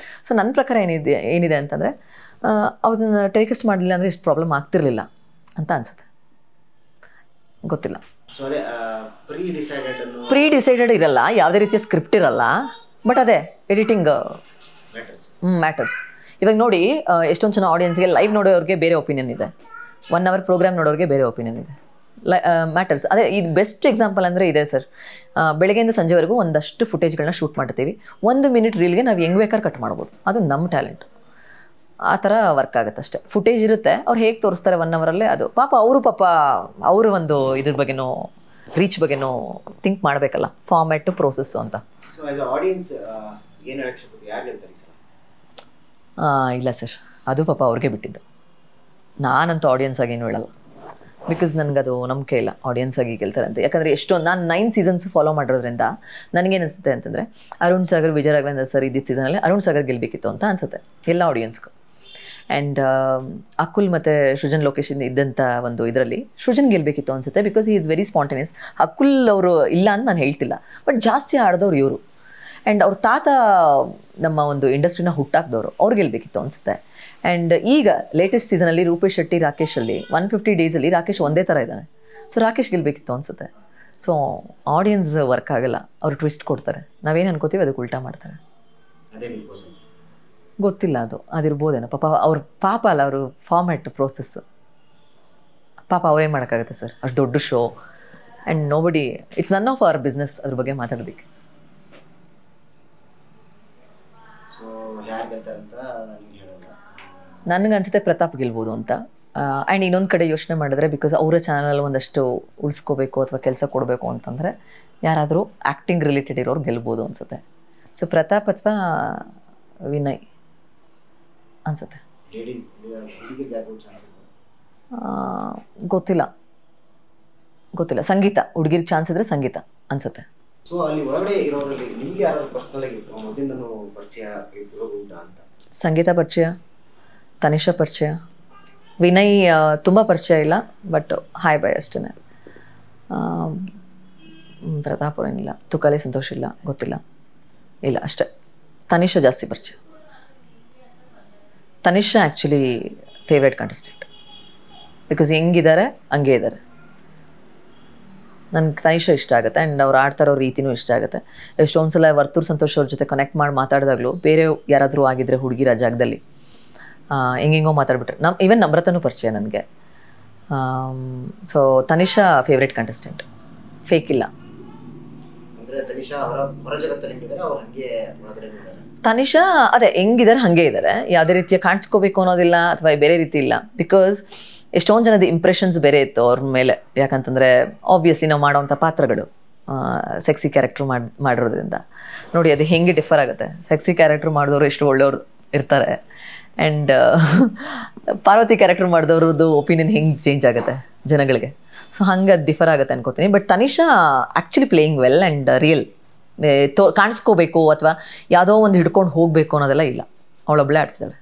ಸೊ ನನ್ನ ಪ್ರಕಾರ ಏನಿದೆ ಅಂತಂದರೆ, ಅದನ್ನು ಟೆಲಿಕಾಸ್ಟ್ ಮಾಡಲಿಲ್ಲ ಅಂದರೆ ಇಷ್ಟು ಪ್ರಾಬ್ಲಮ್ ಆಗ್ತಿರ್ಲಿಲ್ಲ ಅಂತ ಅನ್ಸುತ್ತೆ. ಗೊತ್ತಿಲ್ಲ. ಪ್ರೀ ಡಿಸೈಡೆಡ್ ಇರಲ್ಲ, ಯಾವುದೇ ರೀತಿಯ ಸ್ಕ್ರಿಪ್ಟ್ ಇರಲ್ಲ, ಬಟ್ ಅದೇ ಎಡಿಟಿಂಗ್ ಮ್ಯಾಟರ್ಸ್. ಇವಾಗ ನೋಡಿ, ಎಷ್ಟೊಂದು ಜನ ಆಡಿಯನ್ಸ್ಗೆ ಲೈವ್ ನೋಡೋರಿಗೆ ಬೇರೆ ಒಪಿನಿಯನ್ ಇದೆ, 1 hour ಪ್ರೋಗ್ರಾಮ್ ನೋಡೋರಿಗೆ ಬೇರೆ ಒಪಿನಿಯನ್ ಇದೆ. ಮ್ಯಾಟರ್ಸ್. ಅದೇ ಇದು ಬೆಸ್ಟ್ ಎಕ್ಸಾಂಪಲ್ ಅಂದರೆ ಇದೆ ಸರ್. ಬೆಳಗ್ಗೆಯಿಂದ ಸಂಜೆವರೆಗೂ ಒಂದಷ್ಟು ಫುಟೇಜ್ಗಳನ್ನ ಶೂಟ್ ಮಾಡ್ತೀವಿ. 1 minute ರೀಲ್ಗೆ ನಾವು ಹೆಂಗೆ ಬೇಕಾದ್ರೆ ಕಟ್ ಮಾಡ್ಬೋದು, ಅದು ನಮ್ಮ ಟ್ಯಾಲೆಂಟ್. ಆ ಥರ ವರ್ಕ್ ಆಗುತ್ತೆ ಅಷ್ಟೇ. ಫುಟೇಜ್ ಇರುತ್ತೆ, ಅವ್ರು ಹೇಗೆ ತೋರಿಸ್ತಾರೆ 1 hourಲ್ಲೇ ಅದು. ಅವರು ಒಂದು ಇದ್ರ ಬಗ್ಗೆನೋ ರೀಚ್ ಬಗ್ಗೆನೋ ಥಿಂಕ್ ಮಾಡಬೇಕಲ್ಲ, ಫಾರ್ಮ್ಯಾಟು ಪ್ರೋಸೆಸ್ಸು ಅಂತ. ಇಲ್ಲ ಸರ್, ಅದು ಪಾಪ ಅವ್ರಿಗೆ ಬಿಟ್ಟಿದ್ದು. ನಾನಂತೂ ಆಡಿಯನ್ಸ್ ಆಗಿ ಏನು ಹೇಳಲ್ಲ, ಬಿಕಾಸ್ ನನಗದು ನಂಬಿಕೆ ಇಲ್ಲ ಆಡಿಯನ್ಸ್ ಆಗಿ ಗೆಲ್ತಾರೆ ಅಂತ. ಯಾಕಂದರೆ ನಾನು 9 seasons ಫಾಲೋ ಮಾಡಿರೋದ್ರಿಂದ ನನಗೇನು ಅನಿಸುತ್ತೆ ಅಂತಂದರೆ, ಅರುಣ್ ಸಾಗರ್, ವಿಜಯ ರಾಘವೇಂದ್ರ ಸರ್ ಇದ್ದಿದ್ದ ಸೀಸನಲ್ಲಿ ಅರುಣ್ ಸಾಗರ್ ಗೆಲ್ಲಬೇಕಿತ್ತು ಅಂತ ಅನಿಸುತ್ತೆ ಎಲ್ಲ ಆಡಿಯನ್ಸ್ಗೂ. ಆ್ಯಂಡ್ ಅಕುಲ್ ಮತ್ತು ಸೃಜನ್ ಲೋಕೇಶ್ ಇದ್ದಂಥ ಒಂದು ಇದರಲ್ಲಿ ಸೃಜನ್ ಗೆಲ್ಲಬೇಕಿತ್ತು ಅನಿಸುತ್ತೆ, because he is very spontaneous. Akul ಅವರು ಇಲ್ಲ ಅಂತ ನಾನು ಹೇಳ್ತಿಲ್ಲ, ಬಟ್ ಜಾಸ್ತಿ ಆಡಿದವ್ರು ಇವರು. ಆ್ಯಂಡ್ ಅವ್ರ ತಾತ ನಮ್ಮ ಒಂದು ಇಂಡಸ್ಟ್ರಿನ ಹುಟ್ಟಾಕ್ದವರು, ಅವ್ರು ಗೆಲ್ಲಬೇಕಿತ್ತು ಅನಿಸುತ್ತೆ. ಆ್ಯಂಡ್ ಈಗ ಲೇಟೆಸ್ಟ್ ಸೀಸನಲ್ಲಿ ರೂಪೇಶ್ ಶೆಟ್ಟಿ ರಾಕೇಶಲ್ಲಿ 150 daysಲ್ಲಿ ರಾಕೇಶ್ ಒಂದೇ ಥರ ಇದ್ದಾನೆ. ಸೊ ರಾಕೇಶ್ ಗೆಲ್ಲಬೇಕಿತ್ತು ಅನಿಸುತ್ತೆ. ಸೊ ಆಡಿಯನ್ಸ್ ವರ್ಕ್ ಆಗಲ್ಲ, ಅವ್ರು ಟ್ವಿಸ್ಟ್ ಕೊಡ್ತಾರೆ, ನಾವೇನು ಅನ್ಕೋತೀವಿ ಅದಕ್ಕೆ ಉಲ್ಟಾ ಮಾಡ್ತಾರೆ. ಗೊತ್ತಿಲ್ಲ, ಅದಿರ್ಬೋದೇನೋ. ಪಾಪ ಅಲ್ಲ, ಅವರು ಫಾರ್ಮ್ಯಾಟ್ ಪ್ರೋಸೆಸ್ ಪಾಪ ಅವ್ರೇನು ಮಾಡೋಕ್ಕಾಗುತ್ತೆ ಸರ್, ಅಷ್ಟು ದೊಡ್ಡ show. And nobody, it's none of our business ಅದ್ರ ಬಗ್ಗೆ ಮಾತಾಡೋದಕ್ಕೆ. ನನಗನ್ಸುತ್ತೆ ಪ್ರತಾಪ್ ಗೆಲ್ಬೋದು ಅಂತ. ಆ್ಯಂಡ್ ಇನ್ನೊಂದು ಕಡೆ ಯೋಚನೆ ಮಾಡಿದ್ರೆ, ಬಿಕಾಸ್ ಅವರ ಚಾನಲ್ ಒಂದಷ್ಟು ಉಳಿಸ್ಕೋಬೇಕು ಅಥವಾ ಕೆಲಸ ಕೊಡಬೇಕು ಅಂತಂದರೆ ಯಾರಾದರೂ ಆ್ಯಕ್ಟಿಂಗ್ ರಿಲೇಟೆಡ್ ಇರೋರು ಗೆಲ್ಬೋದು ಅನಿಸುತ್ತೆ. ಸೊ ಪ್ರತಾಪ್ ಅಥವಾ ವಿನಯ್ ಅನಿಸುತ್ತೆ. ಗೊತ್ತಿಲ್ಲ. ಸಂಗೀತ ಹುಡುಗಿರಿಗೆ ಚಾನ್ಸ್ ಇದ್ರೆ ಸಂಗೀತ ಅನಿಸುತ್ತೆ. ಸೊ ಅಲ್ಲಿ ಒಳಗಡೆ ಇರೋರಲ್ಲಿ ನಿಮಗೆ ಯಾರು ಪರ್ಸನಲ್ ಆಗಿ ಮೊದಲಿಂದನೂ ಪರಿಚಯ ಉಂಟಾ ಅಂತ? ಸಂಗೀತ ಪರಿಚಯ, ತನಿಷಾ ಪರಿಚಯ, ವಿನಯ್ ತುಂಬ ಪರಿಚಯ ಇಲ್ಲ, ಬಟ್ ಹಾಯ್ ಬಾಯ್ ಅಷ್ಟೇ. ಪ್ರತಾಪ್ ಅವರೇನಿಲ್ಲ, ತುಕಾಲಿ ಸಂತೋಷ್ ಇಲ್ಲ, ಗೊತ್ತಿಲ್ಲ, ಇಲ್ಲ ಅಷ್ಟೇ. ತನಿಷಾ ಜಾಸ್ತಿ ಪರಿಚಯ. Tanisha actually favourite contestant, because ಹೆಂಗಿದ್ದಾರೆ ಹಂಗೆ ಇದ್ದಾರೆ. ನನಗೆ ತನಿಷಾ ಇಷ್ಟ ಆಗುತ್ತೆ. ಆ್ಯಂಡ್ ಅವ್ರು ಆಡ್ತಾ ಇರೋ ರೀತಿನೂ ಇಷ್ಟ ಆಗುತ್ತೆ. ಎಷ್ಟೊಂದು ಸಲ ವರ್ತೂರ್ ಸಂತೋಷ್ ಅವ್ರ ಜೊತೆ ಕನೆಕ್ಟ್ ಮಾಡಿ ಮಾತಾಡಿದಾಗಲೂ ಬೇರೆ ಯಾರಾದರೂ ಆಗಿದ್ದರೆ ಹುಡುಗಿರ ಜಾಗದಲ್ಲಿ ಹೆಂಗೆಂಗೋ ಮಾತಾಡ್ಬಿಟ್ರೆ, ಈವನ್ ನಮ್ರತನೂ ಪರಿಚಯ ನನಗೆ. So Tanisha favourite contestant, fake ಇಲ್ಲ. ತನಿಷಾ ಅದೇ ಹೆಂಗಿದ್ದಾರೆ ಹಾಗೆ ಇದ್ದಾರೆ, ಯಾವುದೇ ರೀತಿಯ ಕಾಣಿಸ್ಕೋಬೇಕು ಅನ್ನೋದಿಲ್ಲ ಅಥವಾ ಬೇರೆ ರೀತಿ ಇಲ್ಲ. ಬಿಕಾಸ್ ಎಷ್ಟೊಂದು ಜನದ ಇಂಪ್ರೆಷನ್ಸ್ ಬೇರೆ ಇತ್ತು ಅವ್ರ ಮೇಲೆ. ಯಾಕಂತಂದರೆ ಆಬ್ವಿಯಸ್ಲಿ ನಾವು ಮಾಡೋವಂಥ ಪಾತ್ರಗಳು ಸೆಕ್ಸಿ ಕ್ಯಾರೆಕ್ಟ್ರ್ ಮಾಡಿರೋದ್ರಿಂದ ನೋಡಿ ಅದು ಹೆಂಗೆ ಡಿಫರ್ ಆಗುತ್ತೆ. ಸೆಕ್ಸಿ ಕ್ಯಾರೆಕ್ಟ್ರ್ ಮಾಡಿದವರು ಎಷ್ಟು ಒಳ್ಳೆಯವ್ರು ಇರ್ತಾರೆ, ಆ್ಯಂಡ್ ಪಾರ್ವತಿ ಕ್ಯಾರೆಕ್ಟರ್ ಮಾಡಿದವ್ರದ್ದು ಒಪಿನಿಯನ್ ಹೆಂಗೆ ಚೇಂಜ್ ಆಗುತ್ತೆ ಜನಗಳಿಗೆ. ಸೊ ಹಂಗೆ ಅದು ಡಿಫರ್ ಆಗುತ್ತೆ ಅನ್ಕೋತೀನಿ. But Tanisha actually playing well and real. ಕಾಣಿಸ್ಕೋಬೇಕು ಅಥವಾ ಯಾವುದೋ ಒಂದು ಹಿಡ್ಕೊಂಡು ಹೋಗಬೇಕು ಅನ್ನೋದೆಲ್ಲ ಇಲ್ಲ, ಅವಳೊಬ್ಬಳೇ ಆಡ್ತಿದ್ದಾಳೆ.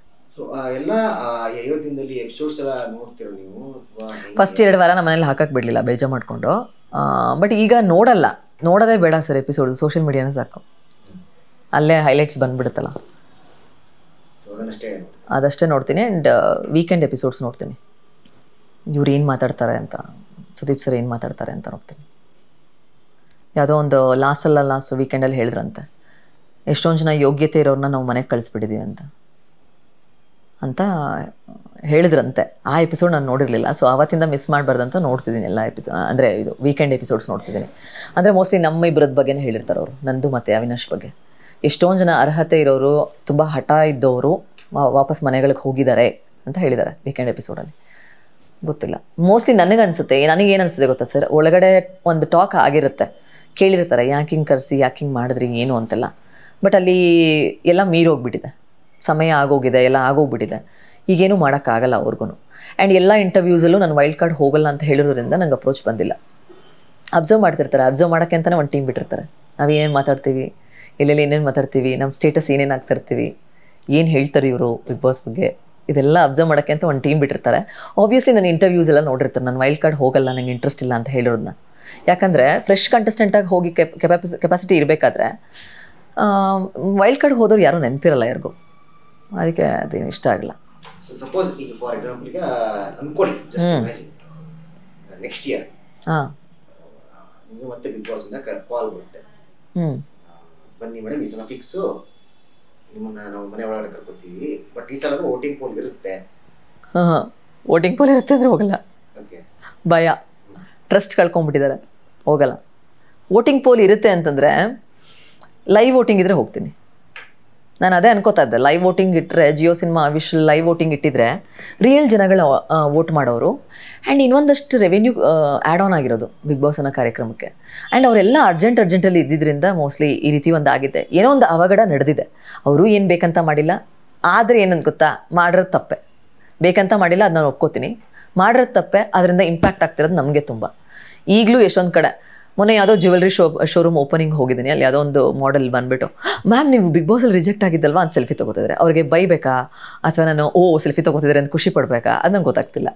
ಫಸ್ಟ್ 2 ವಾರ ನಮ್ಮ ಮನೇಲಿ ಹಾಕಕ್ಕೆ ಬಿಡಲಿಲ್ಲ, ಬೇಜಾರು ಮಾಡಿಕೊಂಡು. ಬಟ್ ಈಗ ನೋಡೋದೇ ಬೇಡ ಸರ್ ಎಪಿಸೋಡ್, ಸೋಷಿಯಲ್ ಮೀಡಿಯಾನೇ ಸಾಕು, ಅಲ್ಲೇ ಹೈಲೈಟ್ಸ್ ಬಂದುಬಿಡುತ್ತಲ್ಲ. ಅದಷ್ಟೇ ನೋಡ್ತೀನಿ. ಆ್ಯಂಡ್ ವೀಕೆಂಡ್ ಎಪಿಸೋಡ್ಸ್ ನೋಡ್ತೀನಿ, ಇವ್ರು ಏನು ಮಾತಾಡ್ತಾರೆ ಅಂತ, ಸುದೀಪ್ ಸರ್ ಏನು ಮಾತಾಡ್ತಾರೆ ಅಂತ ನೋಡ್ತೀನಿ. ಯಾವುದೋ ಒಂದು ಲಾಸ್ಟ್ ವೀಕೆಂಡಲ್ಲಿ ಹೇಳಿದ್ರಂತೆ, ಎಷ್ಟೊಂದು ಜನ ಯೋಗ್ಯತೆ ಇರೋರನ್ನ ನಾವು ಮನೆಗೆ ಕಳಿಸ್ಬಿಟ್ಟಿದ್ದೀವಿ ಅಂತ ಹೇಳಿದ್ರಂತೆ. ಆ ಎಪಿಸೋಡ್ ನಾನು ನೋಡಿರಲಿಲ್ಲ, ಸೊ ಆವತ್ತಿಂದ ಮಿಸ್ ಮಾಡಬಾರ್ದಂತ ನೋಡ್ತಿದ್ದೀನಿ ಎಲ್ಲ ಅಂದರೆ ಇದು ವೀಕೆಂಡ್ ಎಪಿಸೋಡ್ಸ್ ನೋಡ್ತಿದ್ದೀನಿ. ಅಂದರೆ ಮೋಸ್ಟ್ಲಿ ನಮ್ಮ ಇಬ್ಬರದ ಬಗ್ಗೆನೇ ಹೇಳಿರ್ತಾರೆ ಅವರು, ನಂದು ಮತ್ತು ಅವಿನಾಶ್ ಬಗ್ಗೆ. ಎಷ್ಟೊಂದು ಜನ ಅರ್ಹತೆ ಇರೋರು, ತುಂಬ ಹಠ ಇದ್ದವರು ವಾಪಸ್ ಮನೆಗಳಿಗೆ ಹೋಗಿದ್ದಾರೆ ಅಂತ ಹೇಳಿದ್ದಾರೆ ವೀಕೆಂಡ್ ಎಪಿಸೋಡಲ್ಲಿ. ಗೊತ್ತಿಲ್ಲ, ಮೋಸ್ಟ್ಲಿ ನನಗನ್ಸುತ್ತೆ, ನನಗೇನು ಅನಿಸುತ್ತೆ ಗೊತ್ತಾ ಸರ್, ಒಳಗಡೆ ಒಂದು ಟಾಕ್ ಆಗಿರುತ್ತೆ, ಕೇಳಿರ್ತಾರೆ ಯಾಕೆ ಹಿಂಗೆ ಕರೆಸಿ, ಯಾಕೆ ಹಿಂಗೆ ಮಾಡಿದ್ರಿ ಏನು ಅಂತೆಲ್ಲ. ಬಟ್ ಅಲ್ಲಿ ಎಲ್ಲ ಮೀರೋಗ್ಬಿಟ್ಟಿದೆ, ಸಮಯ ಆಗೋಗಿದೆ, ಎಲ್ಲ ಆಗೋಗ್ಬಿಟ್ಟಿದೆ. ಈಗೇನು ಮಾಡೋಕ್ಕಾಗಲ್ಲ ಅವ್ರಿಗೂ. ಆ್ಯಂಡ್ ಎಲ್ಲ ಇಂಟರ್ವ್ಯೂಸಲ್ಲೂ ನಾನು ವೈಲ್ಡ್ ಕಾರ್ಡ್ ಹೋಗಲ್ಲ ಅಂತ ಹೇಳಿರೋದ್ರಿಂದ ನಂಗೆ ಅಪ್ರೋಚ್ ಬಂದಿಲ್ಲ. ಅಬ್ಸರ್ವ್ ಮಾಡ್ತಿರ್ತಾರೆ, ಅಬ್ಸರ್ವ್ ಮಾಡೋಕ್ಕೆ ಅಂತಲೇ ಒಂದು ಟೀಮ್ ಬಿಟ್ಟಿರ್ತಾರೆ. ನಾವು ಏನೇನು ಮಾತಾಡ್ತೀವಿ, ಎಲ್ಲೆಲ್ಲಿ ಏನೇನು ಮಾತಾಡ್ತೀವಿ, ನಮ್ಮ ಸ್ಟೇಟಸ್ ಏನೇನು ಆಗ್ತಿರ್ತೀವಿ, ಏನು ಹೇಳ್ತಾರೆ ಇವರು ಬಿಗ್ ಬಾಸ್ ಬಗ್ಗೆ, ಇದೆಲ್ಲ ಅಬ್ಸರ್ವ್ ಮಾಡೋಕ್ಕೆ ಅಂತ ಒಂದು ಟೀಮ್ ಬಿಟ್ಟಿರ್ತಾರೆ. ಆಬ್ವಿಯಸ್ಲಿ ನಾನು ಇಂಟರ್ವ್ಯೂಸ್ ಎಲ್ಲ ನೋಡಿರ್ತಾರೆ, ನಾನು ವೈಲ್ಡ್ ಕಾರ್ಡ್ ಹೋಗಲ್ಲ, ನನಗೆ ಇಂಟ್ರೆಸ್ಟ್ ಇಲ್ಲ ಅಂತ ಹೇಳಿರೋದನ್ನ. ಯಾಕಂದರೆ ಫ್ರೆಶ್ ಕಂಟೆಸ್ಟೆಂಟಾಗಿ ಹೋಗಿ ಕೆಪಾಸಿಟಿ ಇರಬೇಕಾದ್ರೆ ವೈಲ್ಡ್ ಕಾರ್ಡ್ ಹೋದವ್ರು ಯಾರೂ ನೆನಪಿರಲ್ಲ ಯಾರಿಗೂ, ಅದಕ್ಕೆ ಅದೇನು ಇಷ್ಟ ಆಗಲ್ಲ. ಸಪೋಸ್ ಈಗ ಫಾರ್ ಎಕ್ಸಾಂಪಲ್ ಈಗ ಅನ್ಕೊಳ್ಳಿ, ನೆಕ್ಸ್ಟ್ ಇಯರ್ ನಿಮಗೆ ಮತ್ತೆ ಬಿಗ್ ಬಾಸ್ ಇಂದ ಕಾಲ್ ಬರುತ್ತೆ, ಬನ್ನಿ ಮೇಡಮ್ ಈ ಸಲ ಫಿಕ್ಸು, ನಿಮ್ಮನ್ನ ನಾವು ಮನೆ ಒಳಗಡೆ ಕರ್ಕೊತೀವಿ, ಬಟ್ ಈ ಸಲ ವೋಟಿಂಗ್ ಪೋಲ್ ಇರುತ್ತೆ. ವೋಟಿಂಗ್ ಪೋಲ್ ಇರುತ್ತೆ ಅಂದರೆ ಹೋಗಲ್ಲ, ಭಯ, ಟ್ರಸ್ಟ್ ಕಳ್ಕೊಂಡ್ಬಿಟ್ಟಿದ್ದಾರೆ, ಹೋಗಲ್ಲ. ವೋಟಿಂಗ್ ಪೋಲ್ ಇರುತ್ತೆ ಅಂತಂದರೆ ಲೈವ್ ವೋಟಿಂಗ್ ಇದ್ದರೆ ಹೋಗ್ತೀನಿ. ನಾನು ಅದೇ ಅನ್ಕೋತಾ ಇದ್ದೆ, ಲೈವ್ ವೋಟಿಂಗ್ ಇಟ್ಟರೆ, Jio cinema with live voting ಇಟ್ಟಿದ್ರೆ ರಿಯಲ್ ಜನಗಳು ವೋಟ್ ಮಾಡೋರು, ಆ್ಯಂಡ್ ಇನ್ನೊಂದಷ್ಟು ರೆವೆನ್ಯೂ ಆ್ಯಡ್ ಆನ್ ಆಗಿರೋದು ಬಿಗ್ ಬಾಸ್ ಅನ್ನೋ ಕಾರ್ಯಕ್ರಮಕ್ಕೆ. ಆ್ಯಂಡ್ ಅವರೆಲ್ಲ ಅರ್ಜೆಂಟಲ್ಲಿ ಇದ್ದಿದ್ದರಿಂದ ಮೋಸ್ಟ್ಲಿ ಈ ರೀತಿ ಒಂದು ಆಗಿದೆ, ಏನೋ ಒಂದು ಅವಘಡ ನಡೆದಿದೆ. ಅವರು ಏನು ಬೇಕಂತ ಮಾಡಿಲ್ಲ, ಆದರೆ ಏನಂತ ಗೊತ್ತಾ, ಮಾಡಿರೋದು ತಪ್ಪೆ. ಬೇಕಂತ ಮಾಡಿಲ್ಲ, ಅದು ನಾನು ಒಪ್ಕೋತೀನಿ, ಮಾಡಿರೋದು ತಪ್ಪೆ, ಅದರಿಂದ ಇಂಪ್ಯಾಕ್ಟ್ ಆಗ್ತಿರೋದು ನಮಗೆ ತುಂಬ. ಈಗಲೂ ಎಷ್ಟೊಂದು ಕಡೆ, ಮೊನ್ನೆ ಯಾವುದೋ ಜ್ಯುವೆಲ್ರಿ ಶೋರೂಮ್ ಓಪನಿಂಗ್ ಹೋಗಿದ್ದೀನಿ, ಅಲ್ಲಿ ಯಾವುದೋ ಒಂದು ಮಾಡೆಲ್ ಬಂದುಬಿಟ್ಟು, ಮ್ಯಾಮ್ ನೀವು ಬಿಗ್ ಬಾಸಲ್ಲಿ ರಿಜೆಕ್ಟ್ ಆಗಿದ್ದಲ್ವಾ ಅಂತ ಸೆಲ್ಫಿ ತೊಗೋತಿದ್ದಾರೆ. ಅವ್ರಿಗೆ ಬೈಬೇಕಾ ಅಥವಾ ನಾನು ಸೆಲ್ಫಿ ತೊಗೋತಿದ್ದಾರೆ ಅಂತ ಖುಷಿ ಪಡಬೇಕಾ, ಅದು ನಂಗೆ ಗೊತ್ತಾಗ್ತಿಲ್ಲ.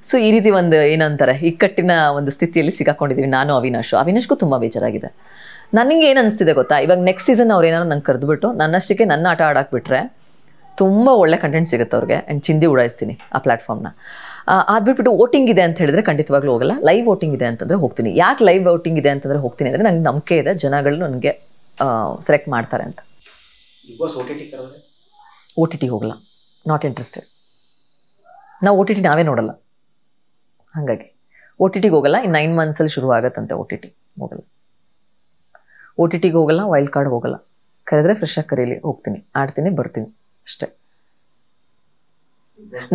ಸೊ ಈ ರೀತಿ ಒಂದು ಏನಂತಾರೆ, ಇಕ್ಕಟ್ಟಿನ ಒಂದು ಸ್ಥಿತಿಯಲ್ಲಿ ಸಿಗಾಕೊಂಡಿದ್ದೀವಿ ನಾನು ಅವಿನಾಶ್ಗೂ ತುಂಬ ಬೇಜಾರಾಗಿದೆ. ನನಗೆ ಏನು ಅನಿಸ್ತಿದೆ ಗೊತ್ತಾ, ಇವಾಗ ನೆಕ್ಸ್ಟ್ ಸೀಸನ್ ಅವ್ರು ಏನಾದ್ರು ನಂಗೆ ಕರೆದುಬಿಟ್ಟು ನನ್ನಷ್ಟಕ್ಕೆ ನನ್ನ ಆಟ ಆಡಾಕ್ಬಿಟ್ರೆ ತುಂಬ ಒಳ್ಳೆ ಕಂಟೆಂಟ್ ಸಿಗುತ್ತೆ ಅವ್ರಿಗೆ, ಆ್ಯಂಡ್ ಚಿಂದಿ ಉಡಾಯಿಸ್ತೀನಿ ಆ ಪ್ಲ್ಯಾಟ್ಫಾರ್ಮ್ನ. ಅದ್ಬಿಟ್ಬಿಟ್ಟು ವೋಟಿಂಗ್ ಇದೆ ಅಂತ ಹೇಳಿದ್ರೆ ಖಂಡಿತವಾಗ್ಲೂ ಹೋಗಲ್ಲ. ಲೈವ್ ವೋಟಿಂಗ್ ಇದೆ ಅಂತಂದರೆ ಹೋಗ್ತೀನಿ. ಯಾಕೆ ಲೈವ್ ವೋಟಿಂಗ್ ಇದೆ ಅಂತಂದರೆ ಹೋಗ್ತೀನಿ ಅಂದರೆ ನಂಗೆ ನಂಬಿಕೆ ಇದೆ ಜನಗಳು ನನಗೆ ಸೆಲೆಕ್ಟ್ ಮಾಡ್ತಾರೆ ಅಂತ. ಓ ಟಿ ಟಿ ಹೋಗಲ್ಲ, ನಾಟ್ ಇಂಟ್ರೆಸ್ಟೆಡ್. ನಾವು ಓ ಟಿ ಟಿ ನಾವೇ ನೋಡಲ್ಲ, ಹಾಗಾಗಿ ಓ ಟಿ ಟಿಗೆ ಹೋಗಲ್ಲ. ಇನ್ನು 9 ಮಂತ್ಸಲ್ಲಿ ಶುರು ಆಗುತ್ತಂತೆ ಓ ಟಿ ಟಿ, ಹೋಗಲ್ಲ. ಓ ಟಿ ಟಿಗೆ ಹೋಗಲ್ಲ, ವೈಲ್ಡ್ ಕಾರ್ಡ್ ಹೋಗಲ್ಲ. ಕರೆದ್ರೆ ಫ್ರೆಶ್ ಆಗಿ ಕರೀಲಿ, ಹೋಗ್ತೀನಿ, ಆಡ್ತೀನಿ, ಬರ್ತೀನಿ ಅಷ್ಟೇ.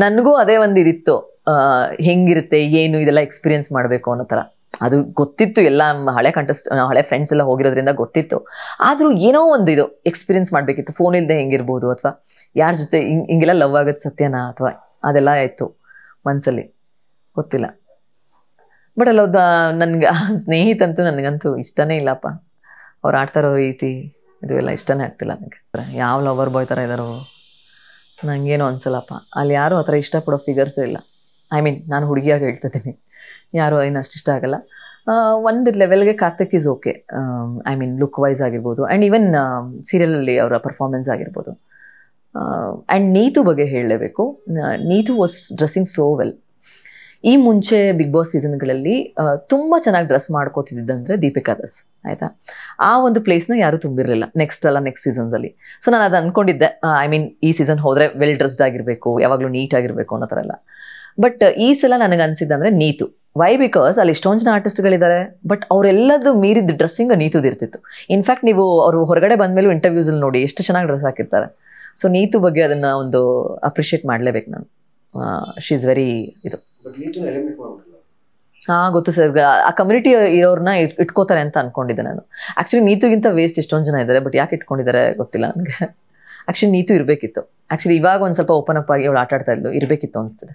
ನನಗೂ ಅದೇ ಒಂದು ಇದಿತ್ತು, ಹೆಂಗಿರುತ್ತೆ ಏನು ಇದೆಲ್ಲ ಎಕ್ಸ್ಪೀರಿಯನ್ಸ್ ಮಾಡಬೇಕು ಅನ್ನೋ ಥರ. ಅದು ಗೊತ್ತಿತ್ತು, ಎಲ್ಲ ಹಳೆ ಫ್ರೆಂಡ್ಸ್ ಎಲ್ಲ ಹೋಗಿರೋದ್ರಿಂದ ಗೊತ್ತಿತ್ತು. ಆದರೂ ಏನೋ ಒಂದು ಇದು ಎಕ್ಸ್ಪೀರಿಯನ್ಸ್ ಮಾಡಬೇಕಿತ್ತು. ಫೋನ್ ಇಲ್ಲದೆ ಹೆಂಗಿರ್ಬೋದು, ಅಥವಾ ಯಾರ ಜೊತೆ ಹಿಂಗೆಲ್ಲ ಲವ್ ಆಗೋದು ಸತ್ಯನಾ, ಅಥವಾ ಅದೆಲ್ಲ ಆಯಿತು ಮನಸ್ಸಲ್ಲಿ, ಗೊತ್ತಿಲ್ಲ. ಬಟ್ ಅಲ್ಲ ನನಗೆ ಸ್ನೇಹಿತಂತೂ ನನಗಂತೂ ಇಷ್ಟನೇ ಇಲ್ಲಪ್ಪ. ಅವ್ರು ಆಡ್ತಾರೋ ರೀತಿ ಇದು ಎಲ್ಲ ಇಷ್ಟನೇ ಆಗ್ತಿಲ್ಲ ನನಗೆ. ಯಾವ ಲವರ್ ಬಾಯ್ ಥರ ಇದ್ದಾರೋ ನನಗೇನೋ ಅನ್ಸಲ್ಲಪ್ಪ. ಅಲ್ಲಿ ಯಾರೂ ಆ ಥರ ಇಷ್ಟಪಡೋ ಫಿಗರ್ಸೇ ಇಲ್ಲ. ಐ ಮೀನ್ ನಾನು ಹುಡುಗಿಯಾಗಿ ಹೇಳ್ತಿದ್ದೀನಿ, ಯಾರು ಏನು ಅಷ್ಟು ಇಷ್ಟ ಆಗಲ್ಲ. ಒಂದು ಲೆವೆಲ್ಗೆ Karthik is okay, I mean look wise ಆಗಿರ್ಬೋದು, ಆ್ಯಂಡ್ ಈವನ್ ಸೀರಿಯಲಲ್ಲಿ ಅವರ ಪರ್ಫಾರ್ಮೆನ್ಸ್ ಆಗಿರ್ಬೋದು. ಆ್ಯಂಡ್ ನೀತು ಬಗ್ಗೆ ಹೇಳಲೇಬೇಕು. Neetu was dressing so well. ಈ ಮುಂಚೆ ಬಿಗ್ ಬಾಸ್ ಸೀಸನ್ಗಳಲ್ಲಿ ತುಂಬ ಚೆನ್ನಾಗಿ ಡ್ರೆಸ್ ಮಾಡ್ಕೋತಿದ್ದಂದರೆ ದೀಪಿಕಾ ದಾಸ್, ಆಯಿತಾ. ಆ ಒಂದು ಪ್ಲೇಸ್ನ ಯಾರೂ ತುಂಬಿರಲಿಲ್ಲ ನೆಕ್ಸ್ಟ್ ಸೀಸನ್ಸಲ್ಲಿ. ಸೊ ನಾನು ಅದು ಅಂದ್ಕೊಂಡಿದ್ದೆ, ಐ ಮೀನ್ ಈ ಸೀಸನ್ ಹೋದರೆ ವೆಲ್ ಡ್ರೆಸ್ಡ್ ಆಗಿರಬೇಕು, ಯಾವಾಗಲೂ ನೀಟಾಗಿರಬೇಕು ಅನ್ನೋ ಥರ ಎಲ್ಲ. ಬಟ್ ಈ ಸಲ ನನಗೆ ಅನಿಸಿದ್ದಂದರೆ ನೀತು. ವೈ? ಬಿಕಾಸ್ ಅಲ್ಲಿ ಇಷ್ಟೊಂದು ಜನ ಆರ್ಟಿಸ್ಟ್ಗಳಿದ್ದಾರೆ, ಬಟ್ ಅವರೆಲ್ಲದು ಮೀರಿದ ಡ್ರೆಸ್ಸಿಂಗ್ ನೀತುದಿರ್ತಿತ್ತು. ಇನ್ಫ್ಯಾಕ್ಟ್ ನೀವು ಅವರು ಹೊರಗಡೆ ಬಂದಮೇಲೂ ಇಂಟರ್ವ್ಯೂಸಲ್ಲಿ ನೋಡಿ ಎಷ್ಟು ಚೆನ್ನಾಗಿ ಡ್ರೆಸ್ ಹಾಕಿರ್ತಾರೆ. ಸೊ ನೀತು ಬಗ್ಗೆ ಅದನ್ನು ಒಂದು ಅಪ್ರಿಷಿಯೇಟ್ ಮಾಡಲೇಬೇಕು ನಾನು. ಶಿ ಇಸ್ ವೆರಿ ಇದು. ಗೊತ್ತು ಸರ್, ಆ ಕಮ್ಯುನಿಟಿ ಇರೋರನ್ನ ಇಟ್ಕೋತಾರೆ ಅಂತ ಅನ್ಕೊಂಡಿದ್ದೆ ನಾನು. ಆ್ಯಕ್ಚುಲಿ ನೀತುಗಿಂತ ವೇಸ್ಟ್ ಇಷ್ಟೊಂದು ಜನ ಇದ್ದಾರೆ, ಬಟ್ ಯಾಕೆ ಇಟ್ಕೊಂಡಿದ್ದಾರೆ ಗೊತ್ತಿಲ್ಲ ನನಗೆ. ಆ್ಯಕ್ಚುಲಿ ನೀತು ಇರಬೇಕಿತ್ತು. ಆ್ಯಕ್ಚುಲಿ ಇವಾಗ ಒಂದು ಸ್ವಲ್ಪ ಓಪನ್ ಅಪ್ ಆಗಿ ಅವಳು ಆಟ ಆಡ್ತಾ ಇದ್ಲು, ಇರಬೇಕಿತ್ತು ಅನಿಸ್ತಿದೆ.